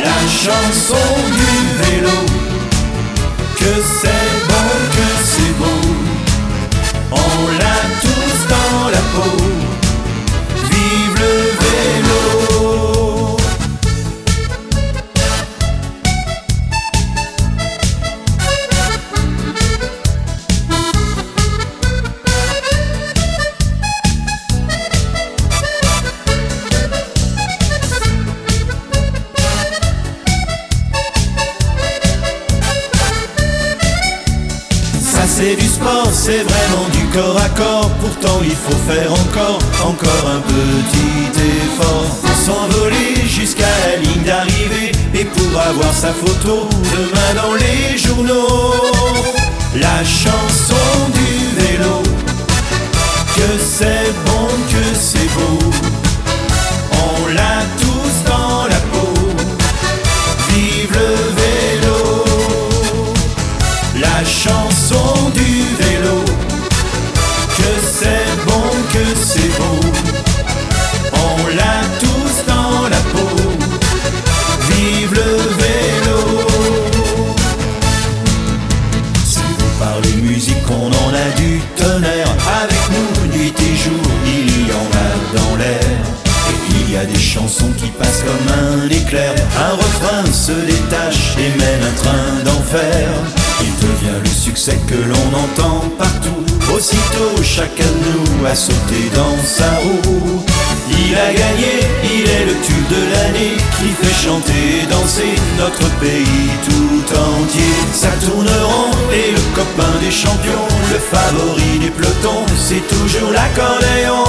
La chanson du vélo, que c'est bon, que c'est beau. On l'a tous dans la peau. Vive le vélo. C'est du sport, c'est vraiment du corps à corps. Pourtant il faut faire encore un petit effort pour s'envoler jusqu'à la ligne d'arrivée et pour avoir sa photo demain dans les journaux. La chanson du vélo, que c'est bon, que c'est beau. On l'a tous dans la peau. Vive le vélo. La chanson du vélo, que c'est bon, que c'est beau. On l'a tous dans la peau. Vive le vélo. Si vous parlez musique, on en a du tonnerre. Avec nous, nuit et jour, il y en a dans l'air. Et il y a des chansons qui passent comme un éclair. Un refrain se détache et mène un train d'enfer. Il devient le succès que l'on entend partout. Aussitôt chacun de nous a sauté dans sa roue. Il a gagné, il est le tube de l'année qui fait chanter et danser notre pays tout entier. Ça tourne rond et le copain des champions, le favori des pelotons, c'est toujours l'accordéon.